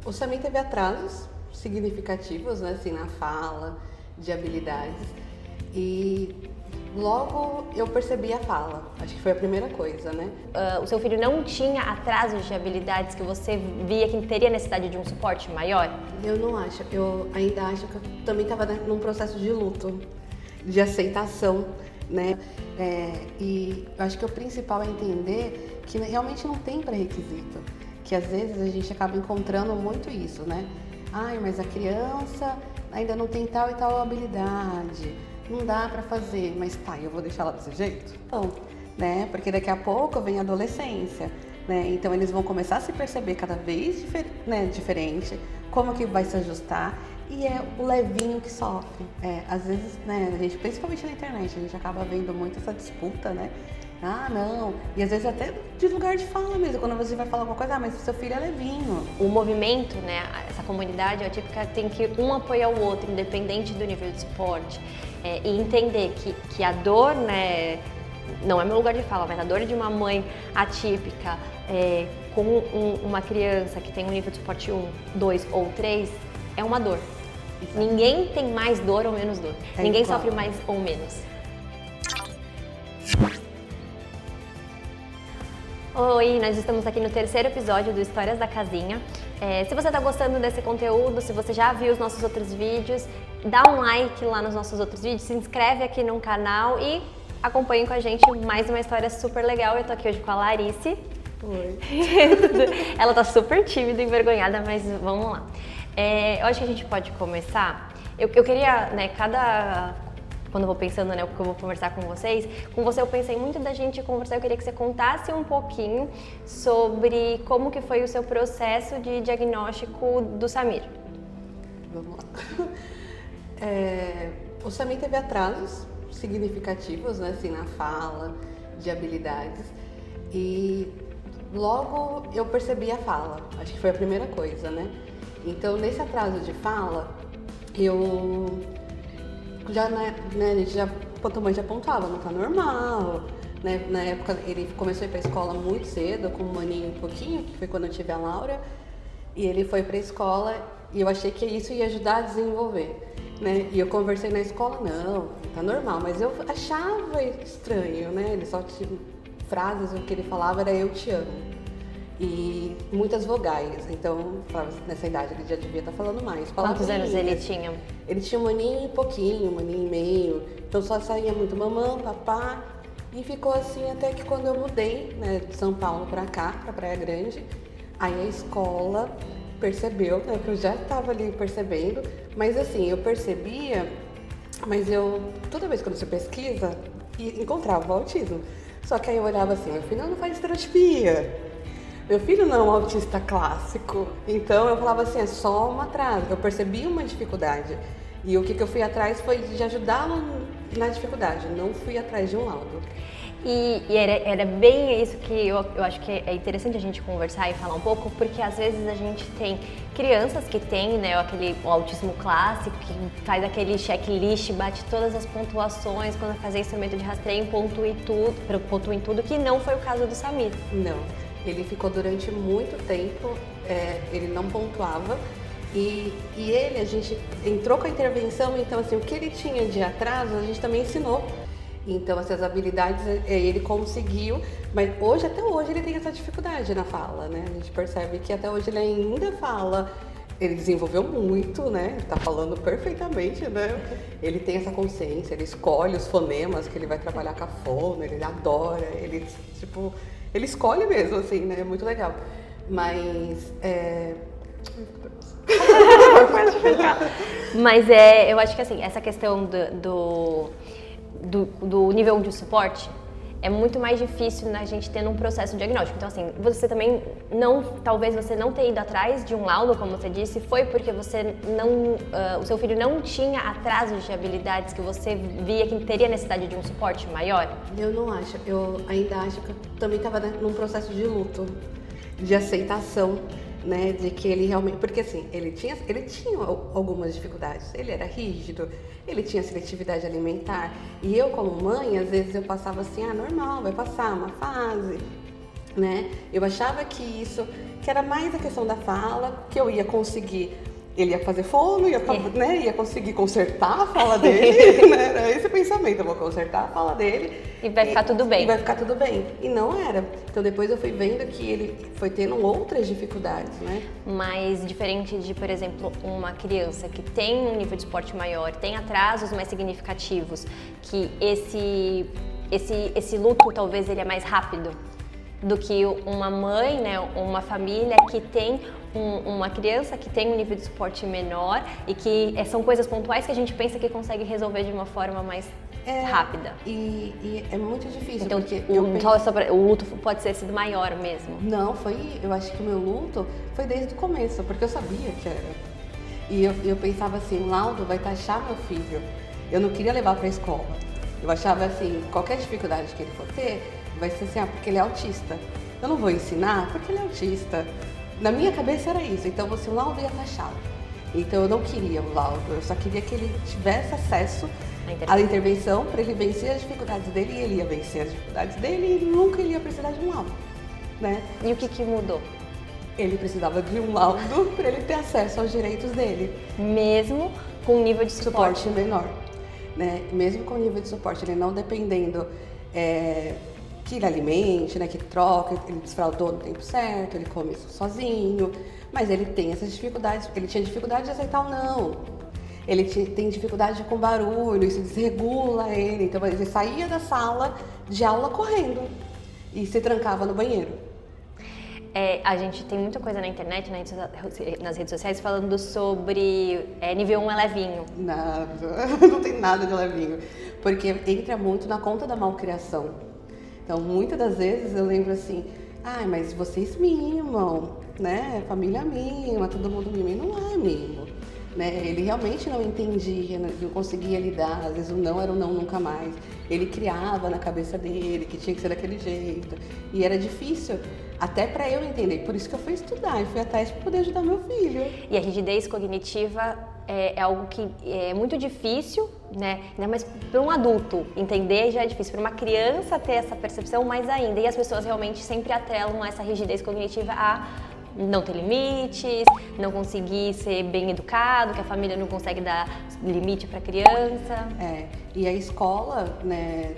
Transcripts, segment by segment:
O Samir teve atrasos significativos, né, assim, na fala, de habilidades. E logo eu percebi a fala. Acho que foi a primeira coisa, né? O seu filho não tinha atrasos de habilidades que você via que teria necessidade de um suporte maior? Eu não acho. Eu ainda acho que eu também estava num processo de luto, de aceitação, né? E eu acho que o principal é entender que realmente não tem pré-requisito. Que às vezes a gente acaba encontrando muito isso, né? Ai, mas a criança ainda não tem tal e tal habilidade, não dá pra fazer, mas tá, eu vou deixar ela desse jeito? Não, né? Porque daqui a pouco vem a adolescência, né? Então eles vão começar a se perceber cada vez diferente, como que vai se ajustar, e é o levinho que sofre. Às vezes, né, a gente, principalmente na internet, a gente acaba vendo muito essa disputa, né? Ah, não. E às vezes até de lugar de fala mesmo, quando você vai falar alguma coisa, mas seu filho é levinho. O movimento, né, essa comunidade atípica tem que um apoiar o outro, independente do nível de suporte. E entender que a dor, né, não é meu lugar de fala, mas a dor de uma mãe atípica com uma criança que tem um nível de suporte 1, 2 ou 3, é uma dor. Exato. Ninguém tem mais dor ou menos dor. Ninguém igual. sofre mais ou menos. Oi, nós estamos aqui no terceiro episódio do Histórias da Casinha. Se você está gostando desse conteúdo, se você já viu os nossos outros vídeos, dá um like lá nos nossos outros vídeos, se inscreve aqui no canal e acompanhe com a gente mais uma história super legal. Eu tô aqui hoje com a Larice. Oi. Ela tá super tímida e envergonhada, mas vamos lá. Eu acho que a gente pode começar. Eu queria, né, quando eu vou pensando, né, o que eu vou conversar com você eu pensei muito da gente conversar, eu queria que você contasse um pouquinho sobre como que foi o seu processo de diagnóstico do Samir. Vamos lá. O Samir teve atrasos significativos, né, assim, na fala, de habilidades, e logo eu percebi a fala. Acho que foi a primeira coisa, né? Então, nesse atraso de fala, eu já, né, a gente já, quanto mãe já apontava, não tá normal, né? Na época ele começou a ir pra escola muito cedo, com um aninho e pouquinho, que foi quando eu tive a Laura, e ele foi pra escola e eu achei que isso ia ajudar a desenvolver, né? E eu conversei na escola, não, tá normal, mas eu achava estranho, né? Ele só tinha frases, o que ele falava era eu te amo. E muitas vogais, então nessa idade ele já devia estar falando mais. Quantos anos ele tinha? Ele tinha um aninho e pouquinho, um aninho e meio, então só saía muito mamão, papá, e ficou assim até que quando eu mudei, né, de São Paulo pra cá, pra Praia Grande, aí a escola percebeu, né, que eu já estava ali percebendo, mas assim, eu percebia, mas toda vez quando você pesquisa, encontrava o autismo. Só que aí eu olhava assim, meu filho não faz estereotipia. Meu filho não é um autista clássico, então eu falava assim, é só um atraso. Eu percebi uma dificuldade e o que eu fui atrás foi de ajudá-lo na dificuldade, não fui atrás de um laudo. E era bem isso que eu acho que é interessante a gente conversar e falar um pouco, porque às vezes a gente tem crianças que têm, né, o autismo clássico, que faz aquele checklist, bate todas as pontuações, quando vai fazer instrumento de rastreio, pontua em tudo, que não foi o caso do Samir. Não. Ele ficou durante muito tempo, ele não pontuava e a gente entrou com a intervenção, então assim, o que ele tinha de atraso a gente também ensinou. Então essas habilidades ele conseguiu, mas até hoje ele tem essa dificuldade na fala, né? A gente percebe que até hoje ele ainda fala, ele desenvolveu muito, né? Tá falando perfeitamente, né? Ele tem essa consciência, ele escolhe os fonemas que ele vai trabalhar com a fono, ele adora, ele escolhe mesmo, assim, né? É muito legal. Mas Pode ficar. Mas eu acho que assim, essa questão do nível de suporte é muito mais difícil na gente ter um processo diagnóstico. Então assim, você também talvez você não ter ido atrás de um laudo, como você disse, foi porque você o seu filho não tinha atrasos de habilidades que você via que teria necessidade de um suporte maior? Eu não acho, eu ainda acho que eu também estava num processo de luto, de aceitação, né, de que ele realmente, porque assim, ele tinha algumas dificuldades, ele era rígido, ele tinha seletividade alimentar, e eu como mãe, às vezes eu passava assim, normal, vai passar uma fase, né? Eu achava que era mais a questão da fala, que eu ia conseguir, ele ia fazer fono, né? Ia conseguir consertar a fala dele, né? Era esse o pensamento, eu vou consertar a fala dele. E vai ficar tudo bem. E vai ficar tudo bem. E não era. Então depois eu fui vendo que ele foi tendo outras dificuldades, né? Mas diferente de, por exemplo, uma criança que tem um nível de esporte maior, tem atrasos mais significativos, que esse luto talvez ele é mais rápido do que uma mãe, né, uma família que tem uma criança que tem um nível de esporte menor e que são coisas pontuais que a gente pensa que consegue resolver de uma forma mais rápida. E é muito difícil, então, porque o luto pode ter sido maior mesmo. Não, eu acho que o meu luto foi desde o começo, porque eu sabia que era. E eu pensava assim, o Laudo vai taxar meu filho. Eu não queria levar para a escola. Eu achava assim, qualquer dificuldade que ele for ter, vai ser assim, porque ele é autista. Eu não vou ensinar porque ele é autista. Na minha cabeça era isso, então o Laudo ia taxado. Então eu não queria o Laudo, eu só queria que ele tivesse acesso à intervenção para ele vencer as dificuldades dele, e ele ia vencer as dificuldades dele e nunca ele ia precisar de um laudo, né? E o que mudou? Ele precisava de um laudo para ele ter acesso aos direitos dele. Mesmo com um nível de suporte menor, né? Mesmo com o nível de suporte, ele não dependendo que ele alimente, né? Que troca, ele desfraldou no tempo certo, ele come isso sozinho, mas ele tem essas dificuldades, ele tinha dificuldade de aceitar o não. Ele tem dificuldade com barulho, isso desregula ele, então ele saía da sala de aula correndo e se trancava no banheiro. A gente tem muita coisa na internet, nas redes sociais, falando sobre nível 1 é levinho. Nada, não tem nada de levinho, porque entra muito na conta da malcriação. Então, muitas das vezes eu lembro assim, mas vocês mimam, né? Família mima, todo mundo mima, e não é mimo. Né? Ele realmente não entendia, não conseguia lidar, às vezes o não era o não nunca mais. Ele criava na cabeça dele que tinha que ser daquele jeito e era difícil até para eu entender, por isso que eu fui estudar e fui atrás para poder ajudar meu filho. E a rigidez cognitiva é algo que é muito difícil, né? Mas para um adulto entender já é difícil, para uma criança ter essa percepção mais ainda, e as pessoas realmente sempre atrelam essa rigidez cognitiva a não ter limites, não conseguir ser bem educado, que a família não consegue dar limite para a criança. E a escola, né,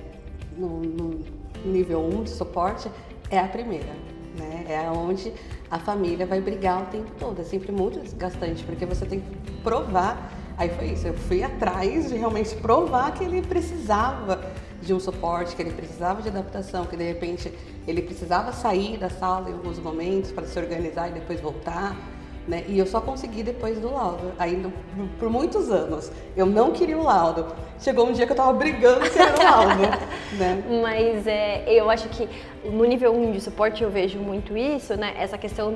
no nível 1 de suporte, é a primeira, né? É onde a família vai brigar o tempo todo. É sempre muito desgastante, porque você tem que provar. Aí foi isso, eu fui atrás de realmente provar que ele precisava de um suporte, que ele precisava de adaptação, que de repente ele precisava sair da sala em alguns momentos para se organizar e depois voltar, né? E eu só consegui depois do laudo. Aí, por muitos anos, eu não queria o laudo. Chegou um dia que eu tava brigando querendo o laudo, né? Mas eu acho que no nível 1 de suporte eu vejo muito isso, né? Essa questão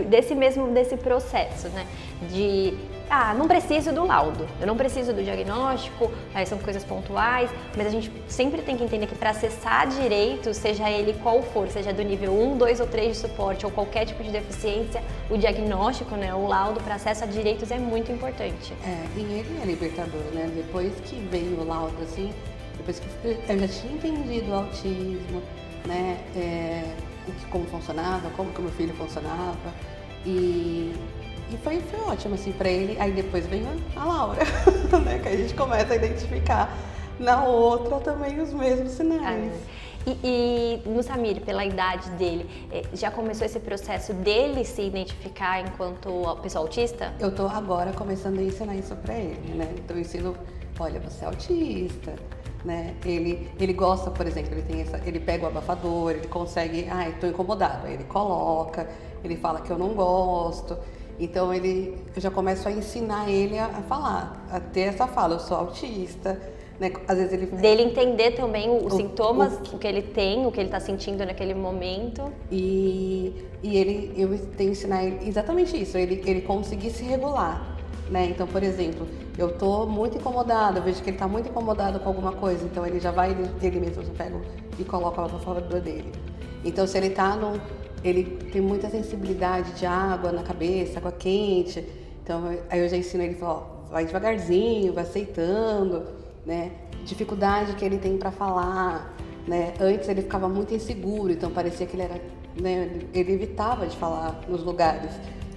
desse processo, né? Não preciso do laudo, eu não preciso do diagnóstico, são coisas pontuais, mas a gente sempre tem que entender que para acessar direitos, seja ele qual for, seja do nível 1, 2 ou 3 de suporte ou qualquer tipo de deficiência, o diagnóstico, né, o laudo para acesso a direitos é muito importante. E ele é libertador, né? Depois que veio o laudo, assim, depois que eu já tinha entendido o autismo, né? Como funcionava, como que o meu filho funcionava, e foi ótimo, assim, pra ele. Aí depois veio a Laura, né? Que a gente começa a identificar na outra também os mesmos sinais. E no Samir, pela idade dele, já começou esse processo dele se identificar enquanto pessoa autista? Eu tô agora começando a ensinar isso pra ele, né? Então eu ensino, olha, você é autista, né? Ele gosta, por exemplo, ele pega o abafador, ele consegue, tô incomodado, aí ele coloca, ele fala que eu não gosto. Então eu já começo a ensinar ele a falar, a ter essa fala, eu sou autista, né? Às vezes dele entender também os sintomas, o que ele tem, o que ele está sentindo naquele momento. E eu tenho que ensinar ele exatamente isso, ele conseguir se regular, né? Então, por exemplo, eu tô muito incomodada, eu vejo que ele tá muito incomodado com alguma coisa, então ele já vai, ele mesmo já pega e coloca a favor dele. Então, se ele tá ele tem muita sensibilidade de água na cabeça, água quente. Então, aí eu já ensino ele, vai devagarzinho, vai aceitando, né? Dificuldade que ele tem para falar, né? Antes ele ficava muito inseguro, então parecia que ele era né? Ele evitava de falar nos lugares.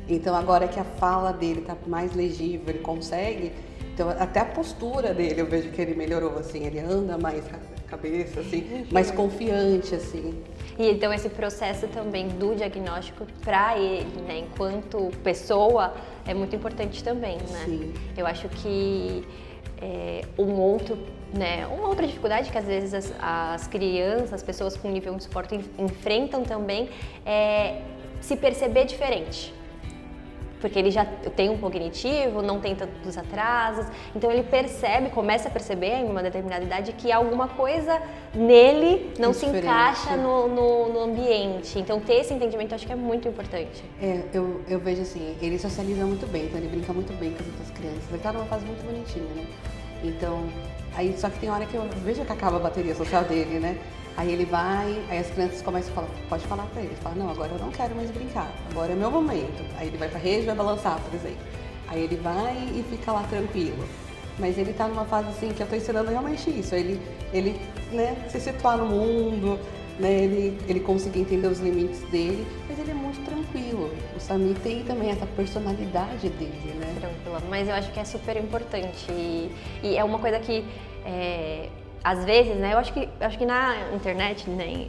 Então agora que a fala dele tá mais legível, ele consegue, então até a postura dele eu vejo que ele melhorou, assim, ele anda mais com a cabeça, assim, mais confiante, assim. E então esse processo também do diagnóstico para ele, né, enquanto pessoa, é muito importante também, né? Sim. Eu acho que uma outra dificuldade que às vezes as crianças, as pessoas com nível de suporte enfrentam também é se perceber diferente. Porque ele já tem um cognitivo, não tem tantos atrasos, então ele começa a perceber em uma determinada idade que alguma coisa nele não se encaixa no ambiente. Então ter esse entendimento eu acho que é muito importante. Eu vejo assim, ele socializa muito bem, então ele brinca muito bem com as outras crianças. Ele tá numa fase muito bonitinha, né? Então, aí só que tem hora que eu vejo que acaba a bateria social dele, né? Aí ele vai, aí as crianças começam a falar, pode falar pra ele, fala, não, agora eu não quero mais brincar, agora é meu momento. Aí ele vai pra rede e vai balançar, por exemplo. Aí ele vai e fica lá tranquilo. Mas ele tá numa fase assim que eu tô ensinando realmente isso, ele né, se situar no mundo, né, ele conseguir entender os limites dele, mas ele é muito tranquilo. O Samir tem também essa personalidade dele, né? Tranquila, mas eu acho que é super importante e é uma coisa que às vezes, né, eu acho que na internet, né,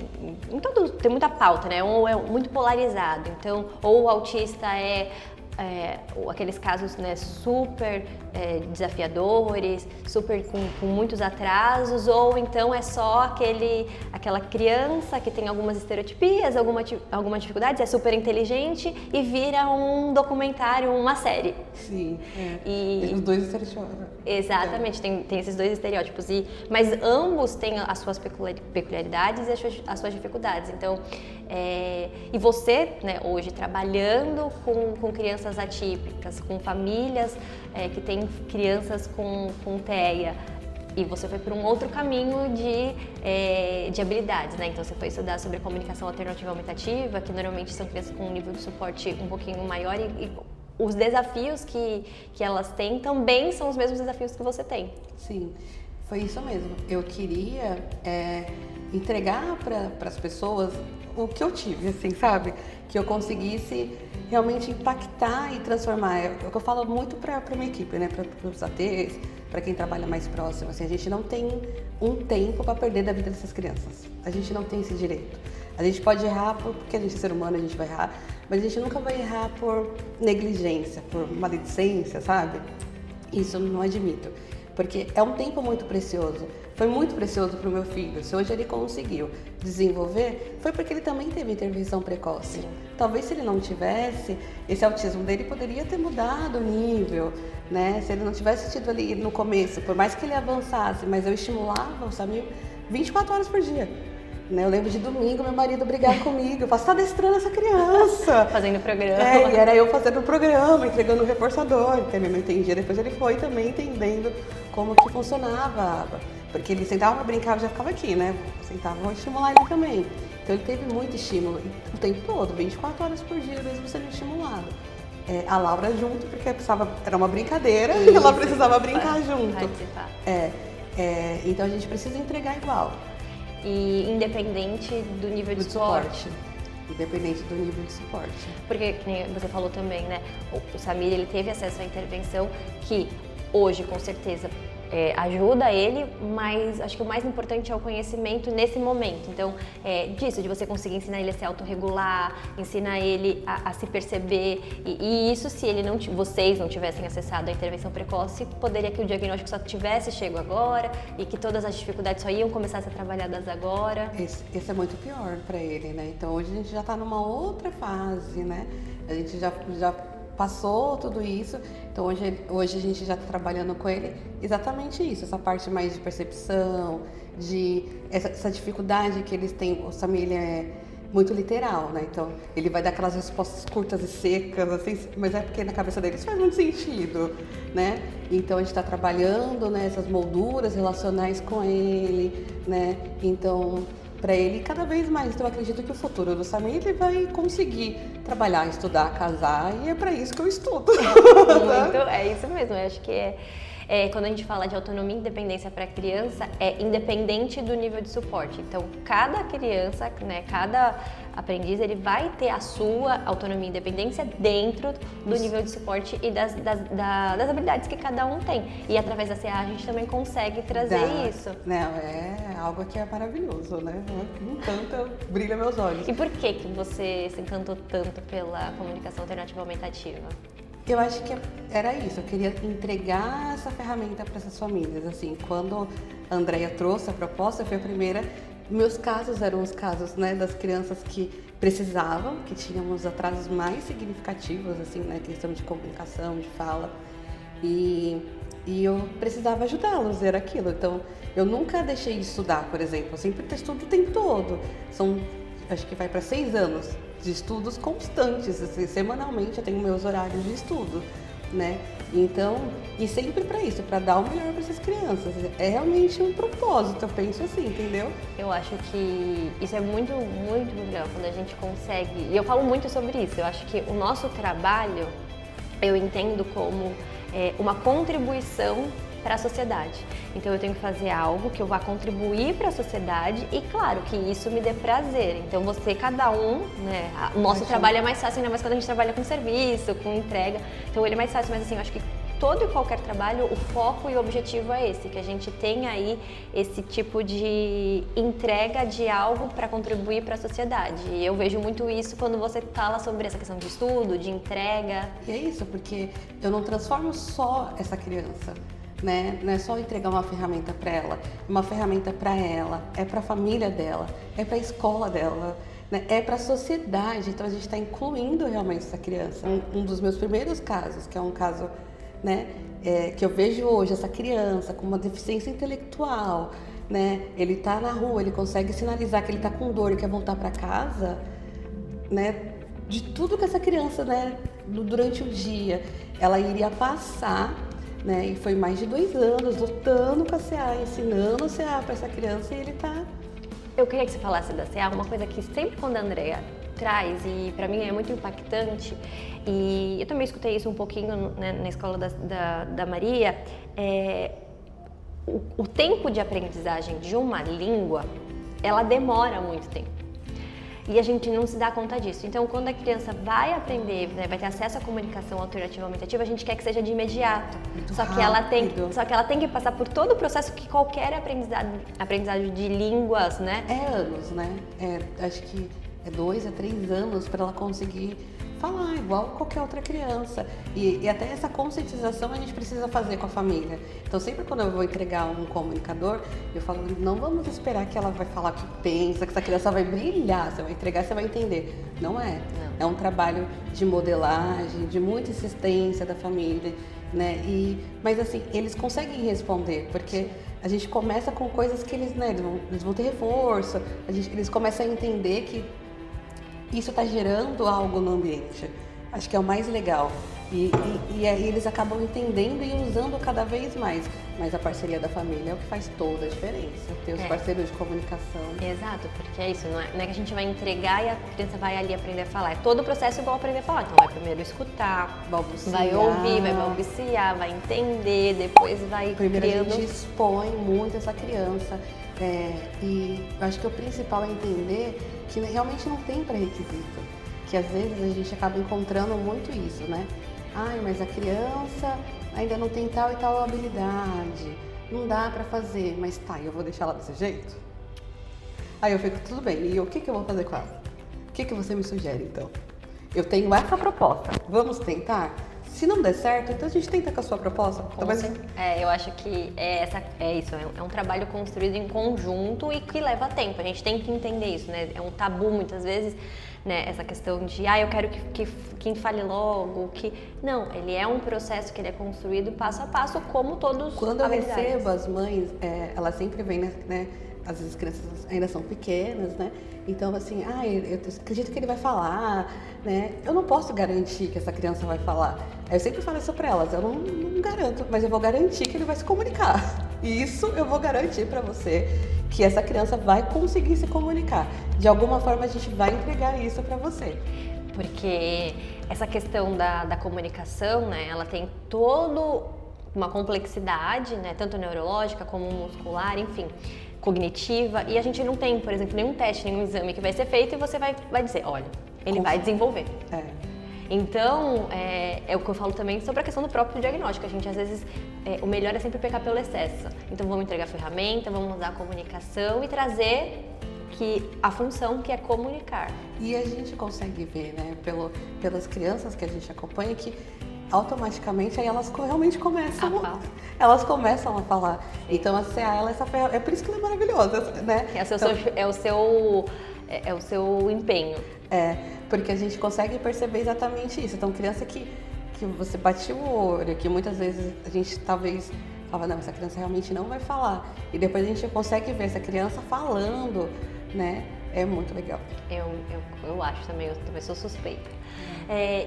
em todo, tem muita pauta, né, ou é muito polarizado, então, ou o autista aqueles casos, né, super desafiadores, super com muitos atrasos, ou então é só aquela criança que tem algumas estereotipias, algumas dificuldades, é super inteligente e vira um documentário, uma série. Sim, tem os dois estereótipos. Exatamente, tem esses dois estereótipos, mas ambos têm as suas peculiaridades e as suas dificuldades. Então, e você, né, hoje trabalhando com crianças atípicas, com famílias que têm crianças com TEA, e você foi por um outro caminho de habilidades, né? Então você foi estudar sobre comunicação alternativa aumentativa, que normalmente são crianças com um nível de suporte um pouquinho maior e os desafios que elas têm também são os mesmos desafios que você tem. Sim, foi isso mesmo. Eu queria entregar para as pessoas o que eu tive, assim, sabe? Que eu conseguisse realmente impactar e transformar. É o que eu falo muito para minha equipe, né? Para os ATs, para quem trabalha mais próximo. Assim, a gente não tem um tempo para perder da vida dessas crianças. A gente não tem esse direito. A gente pode errar porque a gente é ser humano, a gente vai errar, mas a gente nunca vai errar por negligência, por maledicência, sabe? Isso eu não admito, porque é um tempo muito precioso. Foi muito precioso para o meu filho. Se hoje ele conseguiu desenvolver, foi porque ele também teve intervenção precoce. Sim. Talvez se ele não tivesse, esse autismo dele poderia ter mudado o nível, né? Se ele não tivesse tido ali no começo, por mais que ele avançasse, mas eu estimulava o Samir 24 horas por dia. Eu lembro de domingo, meu marido brigar comigo. Eu falo, você tá adestrando essa criança. Fazendo programa. E era eu fazendo o programa, entregando o reforçador, porque ele não entendia. Depois ele foi também entendendo como que funcionava a aba. Porque ele sentava pra brincar, eu já ficava aqui, né? Sentava, vou estimular ele também. Então ele teve muito estímulo, o tempo todo, 24 horas por dia, mesmo sendo estimulado. A Laura junto, porque era uma brincadeira e ela precisava brincar junto. Participar. Então a gente precisa entregar igual. E independente do nível de suporte. Independente do nível de suporte. Porque, como você falou também, né? O Samir, ele teve acesso à intervenção que hoje, com certeza, ajuda ele, mas acho que o mais importante é o conhecimento nesse momento. Então, de você conseguir ensinar ele a se autorregular, ensinar ele a se perceber. E isso, se vocês não tivessem acessado a intervenção precoce, poderia que o diagnóstico só tivesse chego agora e que todas as dificuldades só iam começar a ser trabalhadas agora. Esse é muito pior para ele, né? Então, hoje a gente já está numa outra fase, né? A gente já passou tudo isso, então hoje a gente já está trabalhando com ele exatamente isso, essa parte mais de percepção, de essa dificuldade que eles têm. O Samir, ele é muito literal, né? Então ele vai dar aquelas respostas curtas e secas, assim, mas é porque na cabeça dele isso faz muito sentido, né? Então a gente está trabalhando, né, essas molduras relacionais com ele, né? Então, para ele cada vez mais. Então eu acredito que o futuro do Samir, ele vai conseguir trabalhar, estudar, casar, e é para isso que eu estudo. Muito, é isso mesmo, eu acho que quando a gente fala de autonomia e independência para a criança, é independente do nível de suporte. Então, cada criança, né, cada aprendiz, ele vai ter a sua autonomia e independência dentro do nível de suporte e das habilidades que cada um tem. E através da CA a gente também consegue trazer isso. Não, é algo que é maravilhoso, né? Me encanta, brilha meus olhos. E por que você se encantou tanto pela comunicação alternativa aumentativa? Eu acho que era isso, eu queria entregar essa ferramenta para essas famílias. Assim, quando a Andrea trouxe a proposta, foi a primeira. Meus casos eram os casos, né, das crianças que precisavam, que tínhamos atrasos mais significativos, assim, na questão de comunicação, de fala. E eu precisava ajudá-los, era aquilo. Então, eu nunca deixei de estudar, por exemplo. Eu sempre estudo o tempo todo. Acho que vai para 6 anos de estudos constantes. Assim, semanalmente eu tenho meus horários de estudo, né? Então, e sempre para isso, para dar o melhor para essas crianças. É realmente um propósito, eu penso assim, entendeu? Eu acho que isso é muito, muito, muito legal quando a gente consegue. E eu falo muito sobre isso. Eu acho que o nosso trabalho, eu entendo como uma contribuição para a sociedade. Então eu tenho que fazer algo que eu vá contribuir para a sociedade e claro que isso me dê prazer. Então cada um, né, o nosso trabalho é mais fácil, ainda mais quando a gente trabalha com serviço, com entrega. Então ele é mais fácil, mas assim, eu acho que todo e qualquer trabalho, o foco e o objetivo é esse, que a gente tenha aí esse tipo de entrega de algo para contribuir para a sociedade. E eu vejo muito isso quando você fala sobre essa questão de estudo, de entrega. E é isso, porque eu não transformo só essa criança, né? Não é só entregar uma ferramenta para ela, é uma ferramenta para ela, é para a família dela, é para a escola dela, né? É para a sociedade. Então a gente está incluindo realmente essa criança. Um dos meus primeiros casos, que é um caso, né, que eu vejo hoje, essa criança com uma deficiência intelectual, né? Ele está na rua, ele consegue sinalizar que ele está com dor e quer voltar para casa, né? De tudo que essa criança, né, durante o dia, ela iria passar, né? E foi mais de 2 anos lutando com a CA, ensinando a CA para essa criança e ele tá... Eu queria que você falasse da CA, uma coisa que sempre quando a Andrea traz, e para mim é muito impactante, e eu também escutei isso um pouquinho, né, na escola da Maria, o tempo de aprendizagem de uma língua, ela demora muito tempo. E a gente não se dá conta disso. Então, quando a criança vai aprender, né, vai ter acesso à comunicação alternativa aumentativa, a gente quer que seja de imediato. Só que ela tem que passar por todo o processo que qualquer aprendizagem de línguas, né? É anos, né? Acho que é 2 a 3 anos para ela conseguir falar igual qualquer outra criança. E até essa conscientização a gente precisa fazer com a família. Então sempre quando eu vou entregar um comunicador, eu falo, não vamos esperar que ela vai falar o que pensa, que essa criança vai brilhar, você vai entregar, você vai entender. Não é. É um trabalho de modelagem, de muita insistência da família, né? Mas assim, eles conseguem responder, porque a gente começa com coisas que eles, né, eles vão ter reforço, eles começam a entender que isso está gerando algo no ambiente. Acho que é o mais legal. E aí eles acabam entendendo e usando cada vez mais. Mas a parceria da família é o que faz toda a diferença. Ter os parceiros de comunicação. Exato, porque é isso. Não é que a gente vai entregar e a criança vai ali aprender a falar. É todo o processo igual aprender a falar. Então vai primeiro escutar, balbuciar, vai ouvir, vai balbuciar, vai entender, depois vai primeiro criando... a gente expõe muito essa criança. E eu acho que o principal é entender que realmente não tem pré-requisito. Que às vezes a gente acaba encontrando muito isso, né? Ai, mas a criança ainda não tem tal e tal habilidade, não dá pra fazer, mas tá, eu vou deixar ela desse jeito? Aí eu fico, tudo bem, e o que eu vou fazer com ela? O que você me sugere então? Eu tenho essa proposta, vamos tentar? Se não der certo, então a gente tenta com a sua proposta. Eu acho que é um trabalho construído em conjunto e que leva tempo. A gente tem que entender isso, né? É um tabu muitas vezes, né? Essa questão de, eu quero que quem fale logo, Não, ele é um processo que ele é construído passo a passo, como todos. Quando eu recebo as mães, elas sempre vêm, né? Às vezes as crianças ainda são pequenas, né? Então, assim, eu acredito que ele vai falar, né? Eu não posso garantir que essa criança vai falar. Eu sempre falo isso pra elas, eu não garanto, mas eu vou garantir que ele vai se comunicar. E isso eu vou garantir pra você, que essa criança vai conseguir se comunicar. De alguma forma a gente vai entregar isso pra você. Porque essa questão da comunicação, né? Ela tem todo uma complexidade, né, tanto neurológica como muscular, enfim, cognitiva, e a gente não tem, por exemplo, nenhum teste, nenhum exame que vai ser feito e você vai dizer, olha, ele vai desenvolver. Então, é o que eu falo também sobre a questão do próprio diagnóstico. A gente, às vezes, o melhor é sempre pecar pelo excesso. Então, vamos entregar a ferramenta, vamos usar a comunicação e trazer a função que é comunicar. E a gente consegue ver, né, pelas crianças que a gente acompanha, que automaticamente aí elas realmente começam a falar. Sim. Então, a CA, ela é por isso que ela é maravilhosa, né? É o seu empenho. Porque a gente consegue perceber exatamente isso. Então, criança que você bate o olho, que muitas vezes a gente talvez falava, não, essa criança realmente não vai falar. E depois a gente consegue ver essa criança falando, né? É muito legal. Eu acho também, eu também sou suspeita.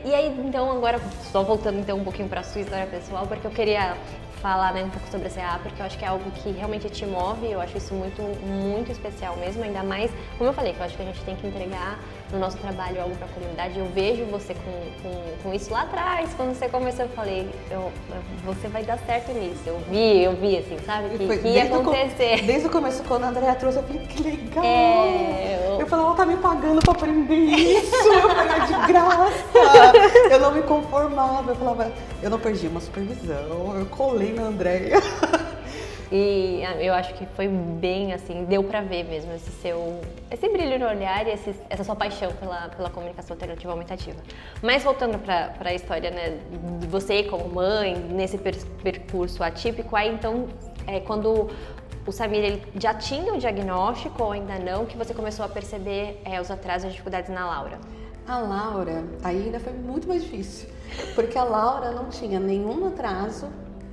E aí, então, agora, só voltando então um pouquinho para a sua história pessoal, porque eu queria falar, né, um pouco sobre a CA, porque eu acho que é algo que realmente te move, eu acho isso muito, muito especial mesmo, ainda mais, como eu falei, que eu acho que a gente tem que entregar no nosso trabalho algo para a comunidade. Eu vejo você com isso lá atrás, quando você começou, eu falei, você vai dar certo nisso. Eu vi assim, sabe, que ia acontecer. Desde o começo, quando a Andrea trouxe, eu falei, que legal! Eu falei, ela tá me pagando para aprender isso, eu falei, de graça! Eu não me conformava, eu falava, eu não perdi uma supervisão, eu colei na Andrea. E eu acho que foi bem assim, deu pra ver mesmo esse brilho no olhar e essa sua paixão pela comunicação alternativa aumentativa. Mas voltando pra a história, né, de você como mãe, nesse percurso atípico, aí então, quando o Samir ele já tinha o diagnóstico ou ainda não, que você começou a perceber os atrasos e dificuldades na Laura? A Laura, aí ainda foi muito mais difícil, porque a Laura não tinha nenhum atraso,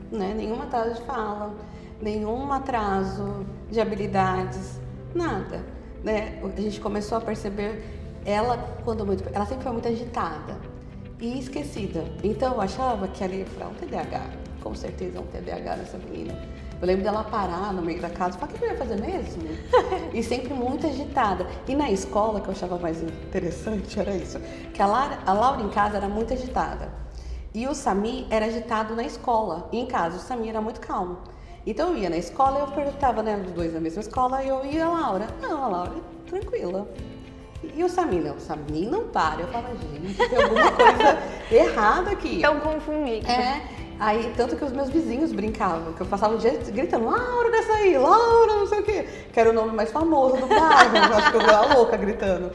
né, nenhum atraso de fala, nenhum atraso de habilidades, nada, né? A gente começou a perceber ela sempre foi muito agitada e esquecida. Então eu achava que ela ia para um TDAH, com certeza um TDAH nessa menina. Eu lembro dela parar no meio da casa e falar, o que eu ia fazer mesmo? E sempre muito agitada. E na escola, que eu achava mais interessante, era isso, que a Laura em casa era muito agitada. E o Samir era agitado na escola. E em casa, o Samir era muito calmo. Então eu ia na escola e eu perguntava, né, os dois na mesma escola, e eu ia a Laura. Não, a Laura é tranquila. E o Samir, não, o Samir não para. Eu falava, gente, tem alguma coisa errada aqui. Estão confundindo. Aí, tanto que os meus vizinhos brincavam, que eu passava o dia gritando, Laura, desce aí, Laura, não sei o quê. Que era o nome mais famoso do bairro, eu acho que eu era louca gritando.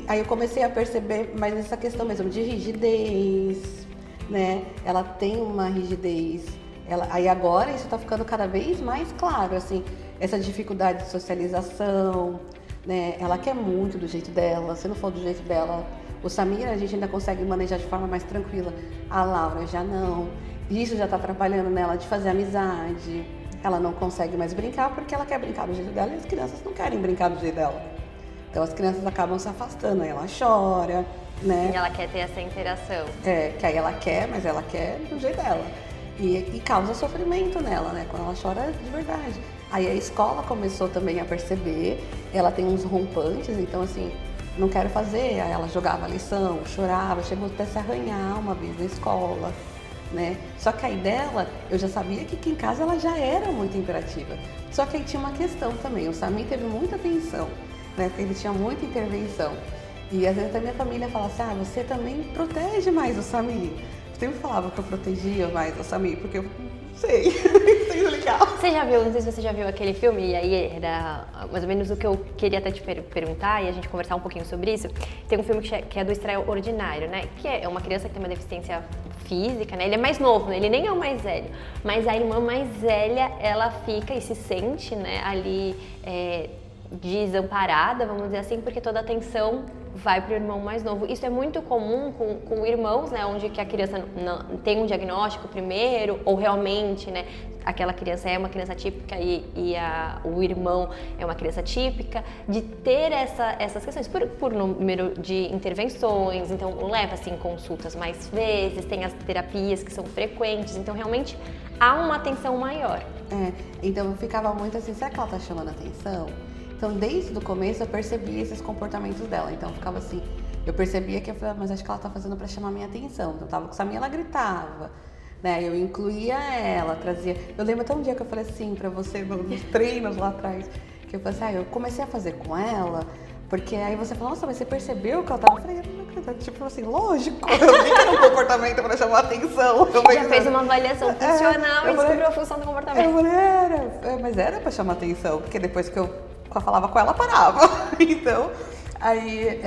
Aí eu comecei a perceber mais essa questão mesmo de rigidez, né? Ela tem uma rigidez. Aí agora isso tá ficando cada vez mais claro, assim, essa dificuldade de socialização, né? Ela quer muito do jeito dela, se não for do jeito dela. O Samir a gente ainda consegue manejar de forma mais tranquila, a Laura já não. Isso já tá atrapalhando nela de fazer amizade. Ela não consegue mais brincar porque ela quer brincar do jeito dela e as crianças não querem brincar do jeito dela. Então as crianças acabam se afastando, aí ela chora, né? E ela quer ter essa interação. Que aí ela quer, mas ela quer do jeito dela. E causa sofrimento nela, né? Quando ela chora de verdade. Aí a escola começou também a perceber, ela tem uns rompantes, então assim, não quero fazer. Aí ela jogava a lição, chorava, chegou até se arranhar uma vez na escola, né? Só que aí dela, eu já sabia que aqui em casa ela já era muito imperativa. Só que aí tinha uma questão também, o Samir teve muita atenção, né? Porque ele tinha muita intervenção. E às vezes a minha família fala assim, você também protege mais o Samir. Eu sempre falava que eu protegia mais o Samir, porque eu não sei, sei legal. Você já viu, não sei se você já viu aquele filme, e aí era mais ou menos o que eu queria até te perguntar e a gente conversar um pouquinho sobre isso. Tem um filme que é do Extraordinário, né? Que é uma criança que tem uma deficiência física, né? Ele é mais novo, né? Ele nem é o mais velho. Mas a irmã mais velha, ela fica e se sente, né, ali desamparada, vamos dizer assim, porque toda a atenção vai para o irmão mais novo. Isso é muito comum com irmãos, né, onde que a criança não, tem um diagnóstico primeiro, ou realmente, né, aquela criança é uma criança típica o irmão é uma criança típica, de ter essas questões por número de intervenções, então leva assim consultas mais vezes, tem as terapias que são frequentes, então realmente há uma atenção maior. Então eu ficava muito assim, será que ela tá chamando atenção? Então, desde o começo, eu percebi esses comportamentos dela. Então, eu ficava assim, eu percebia que eu falei, mas acho que ela tá fazendo para chamar minha atenção. Então, eu tava com o Samir, ela gritava, né? Eu incluía ela, trazia... Eu lembro até um dia que eu falei assim para você, nos treinos lá atrás, que eu falei assim, eu comecei a fazer com ela, porque aí você falou, nossa, mas você percebeu que ela tava... Eu falei, tipo assim, lógico, eu vi que era um comportamento para chamar atenção. Já fez uma avaliação funcional e descobriu a função do comportamento. Eu falei, mas era para chamar atenção, porque depois que eu falava com ela, parava. Então, aí,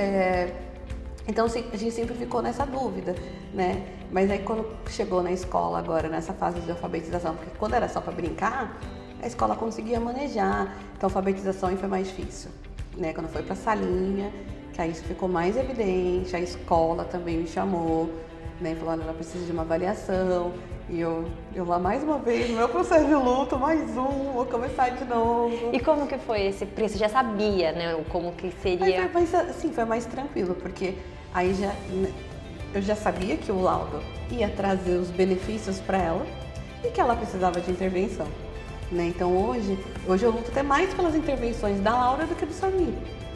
então a gente sempre ficou nessa dúvida, né? Mas aí quando chegou na escola agora, nessa fase de alfabetização, porque quando era só para brincar, a escola conseguia manejar, então a alfabetização aí foi mais difícil, né? Quando foi para salinha, que aí isso ficou mais evidente, a escola também me chamou, né? Falou, olha, ela precisa de uma avaliação. E eu lá mais uma vez, no meu processo de luto, vou começar de novo. E como que foi esse preço? Já sabia, né, como que seria? Mas assim, foi mais tranquilo, porque aí eu já sabia que o laudo ia trazer os benefícios para ela e que ela precisava de intervenção, né? Então hoje eu luto até mais pelas intervenções da Laura do que do Samir.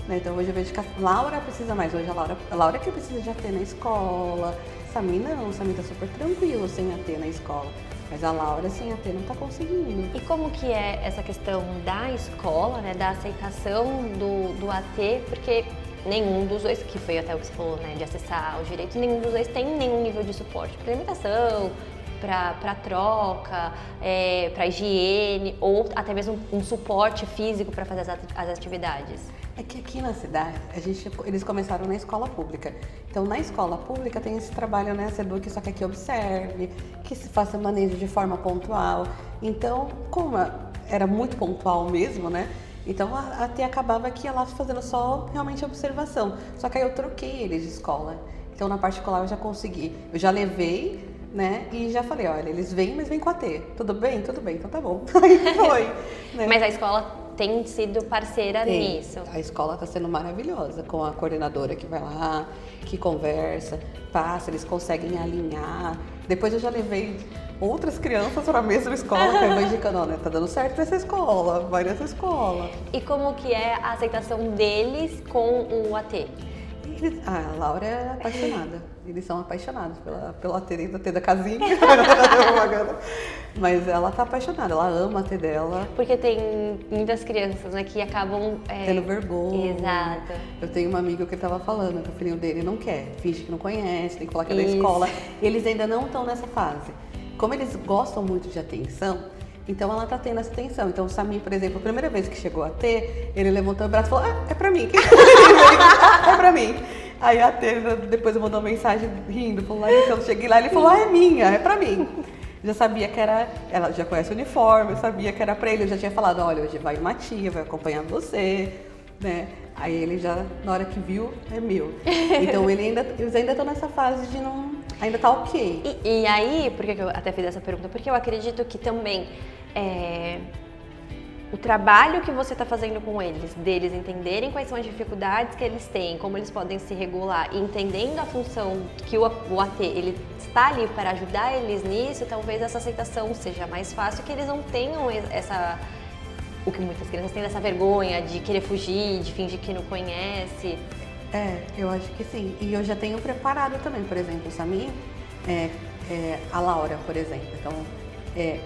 Então hoje eu vejo que a Laura precisa mais, hoje a Laura que precisa de AT na escola, Samir não, o Samir tá super tranquilo sem AT na escola, mas a Laura sem AT não tá conseguindo. E como que é essa questão da escola, né, da aceitação do AT, porque nenhum dos dois, que foi até o que você falou, né, de acessar os direitos, nenhum dos dois tem nenhum nível de suporte para alimentação, para troca, para higiene ou até mesmo um suporte físico para fazer as atividades. É que aqui na cidade, eles começaram na escola pública. Então, na escola pública tem esse trabalho, né, SEDUC, só que aqui observe, que se faça manejo de forma pontual. Então, como era muito pontual mesmo, né, então até acabava que ia lá fazendo só realmente observação. Só que aí eu troquei eles de escola. Então, na particular eu já consegui, eu já levei, né, e já falei, olha, eles vêm, mas vêm com AT. Tudo bem? Tudo bem, então tá bom. Aí foi. Né? Mas a escola tem sido parceira nisso. A escola está sendo maravilhosa, com a coordenadora que vai lá, que conversa, passa, eles conseguem alinhar. Depois eu já levei outras crianças para a mesma escola, que eu vou indicando, né, tá dando certo nessa escola, vai nessa escola. E como que é a aceitação deles com o AT? A Laura é apaixonada, eles são apaixonados pelo AT da casinha, mas ela tá apaixonada, ela ama a AT dela. Porque tem muitas crianças, né, que acabam... tendo vergonha. Exato. Eu tenho uma amiga que ele tava falando que o filhinho dele não quer, finge que não conhece, tem que falar que é da escola. Eles ainda não estão nessa fase. Como eles gostam muito de atenção, então ela tá tendo essa atenção. Então o Samir, por exemplo, a primeira vez que chegou a ter, ele levantou o braço e falou, é pra mim. É pra mim. Aí a T depois mandou uma mensagem rindo, falou, Larissa, eu cheguei lá, ele falou, é minha, é pra mim. Já sabia que era, ela já conhece o uniforme, eu sabia que era pra ele, eu já tinha falado, olha, hoje vai uma tia, vai acompanhar você, né? Aí ele já, na hora que viu, é meu. Então eles ainda estão nessa fase de não, ainda tá ok. E aí, por que eu até fiz essa pergunta? Porque eu acredito que também o trabalho que você está fazendo com eles, deles entenderem quais são as dificuldades que eles têm, como eles podem se regular, e entendendo a função que o AT ele está ali para ajudar eles nisso, talvez essa aceitação seja mais fácil, que eles não tenham o que muitas crianças têm, essa vergonha de querer fugir, de fingir que não conhece. Eu acho que sim. E eu já tenho preparado também, por exemplo, o Samir, a Laura, por exemplo. Então,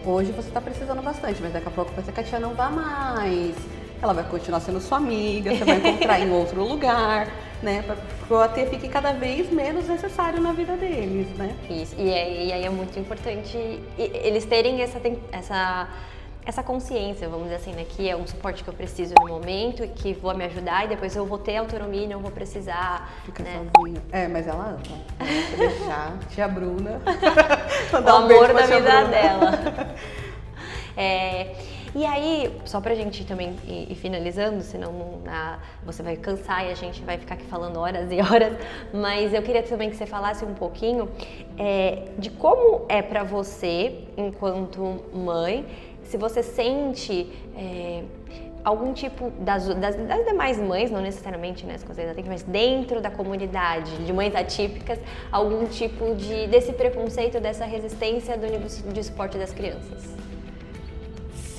hoje você está precisando bastante, mas daqui a pouco pode ser que a tia não vá mais. Ela vai continuar sendo sua amiga, você vai encontrar em outro lugar, né? Para que o AT fique cada vez menos necessário na vida deles, né? Isso. E aí é muito importante eles terem essa consciência, vamos dizer assim, né? Que é um suporte que eu preciso no momento e que vou me ajudar e depois eu vou ter autonomia e não vou precisar. Fica né? sozinha. Mas ela ama. Ela vai deixar tia Bruna. O amor da vida dela. E aí, só pra gente também ir finalizando, senão você vai cansar e a gente vai ficar aqui falando horas e horas, mas eu queria também que você falasse um pouquinho de como é pra você, enquanto mãe, se você sente algum tipo das demais mães, não necessariamente, né, mas dentro da comunidade de mães atípicas, algum tipo desse preconceito, dessa resistência do nível de suporte das crianças.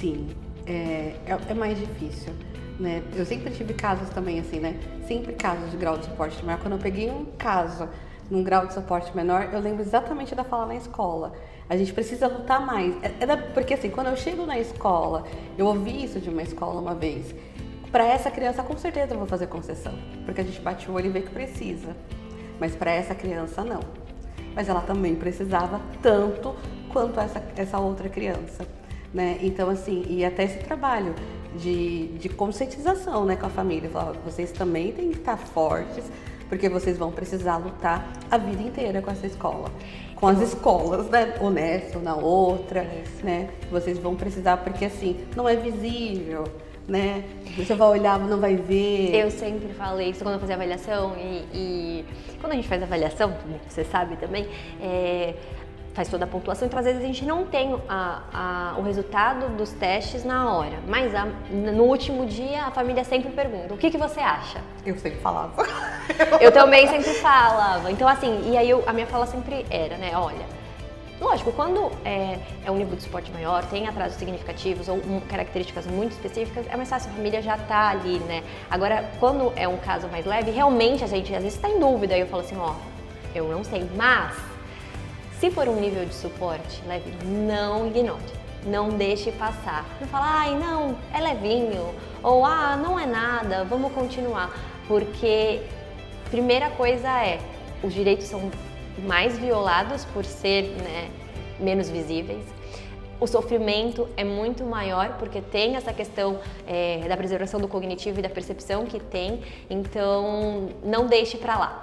Sim, é mais difícil, né? Eu sempre tive casos também assim, né? Sempre casos de grau de suporte menor. Quando eu peguei um caso num grau de suporte menor, eu lembro exatamente da fala na escola. A gente precisa lutar mais. Porque assim, quando eu chego na escola, eu ouvi isso de uma escola uma vez. Para essa criança, com certeza eu vou fazer concessão, porque a gente bate o olho e vê que precisa. Mas para essa criança, não. Mas ela também precisava tanto quanto essa outra criança, né? Então, assim, e até esse trabalho de conscientização, né, com a família. Falar, vocês também têm que estar fortes, porque vocês vão precisar lutar a vida inteira com essa escola. Com as escolas, né? Ou nessa ou na outra, né? Vocês vão precisar, porque assim, não é visível, né? Você vai olhar, não vai ver. Eu sempre falei isso quando eu fazia avaliação e quando a gente faz avaliação, como você sabe também, faz toda a pontuação, então às vezes a gente não tem o resultado dos testes na hora, mas no último dia a família sempre pergunta, o que você acha? Eu sempre falava. Eu também sempre falava, então assim, e aí a minha fala sempre era, né, olha, lógico, quando é um nível de suporte maior, tem atrasos significativos ou características muito específicas, é mais fácil, a família já tá ali, né? Agora, quando é um caso mais leve, realmente a gente às vezes tá em dúvida, aí eu falo assim, ó, eu não sei, mas se for um nível de suporte leve, não ignore, não deixe passar. Não fala, ai não, é levinho, ou não é nada, vamos continuar, porque primeira coisa os direitos são mais violados por ser, né, menos visíveis. O sofrimento é muito maior porque tem essa questão da preservação do cognitivo e da percepção que tem, então não deixe pra lá,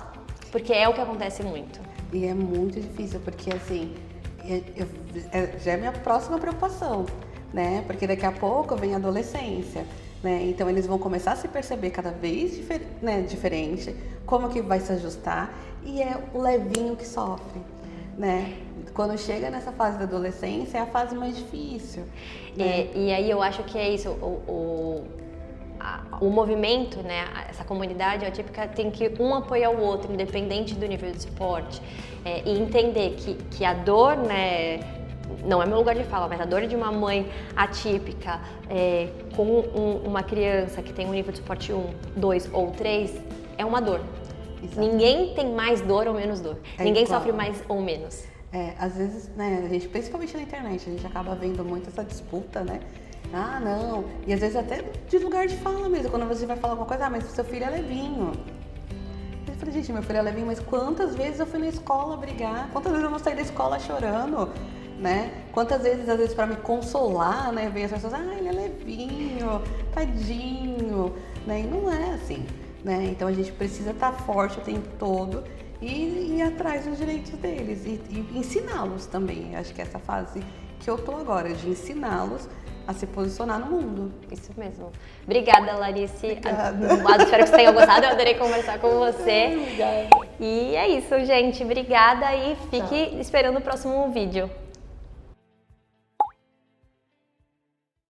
porque é o que acontece muito. E é muito difícil, porque assim, já é minha próxima preocupação, né? Porque daqui a pouco vem a adolescência, né? Então eles vão começar a se perceber cada vez diferente, como que vai se ajustar, e é o levinho que sofre, né? Quando chega nessa fase da adolescência é a fase mais difícil, né? E aí eu acho que é isso, o movimento, né, essa comunidade atípica tem que um apoiar o outro, independente do nível de suporte, e entender que a dor, né, não é meu lugar de fala, mas a dor de uma mãe atípica com uma criança que tem um nível de suporte 1, 2 ou 3 é uma dor. Exato. Ninguém tem mais dor ou menos dor. Ninguém igual. sofre mais ou menos. Às vezes, né, a gente, principalmente na internet, a gente acaba vendo muito essa disputa, né? Ah, não. E às vezes até de lugar de fala mesmo, quando você vai falar alguma coisa, mas seu filho é levinho. Eu falei, gente, meu filho é levinho, mas quantas vezes eu fui na escola brigar? Quantas vezes eu não saí da escola chorando, né? Quantas vezes, às vezes, pra me consolar, né, vem as pessoas, ele é levinho, tadinho, né? E não é assim, né? Então a gente precisa estar forte o tempo todo e ir atrás dos direitos deles e ensiná-los também. Acho que essa fase que eu tô agora, de ensiná-los a se posicionar no mundo. Isso mesmo. Obrigada, Larice. Obrigada. Espero que vocês tenham gostado. Eu adorei conversar com você. Obrigada. E é isso, gente. Obrigada e fique esperando o próximo vídeo.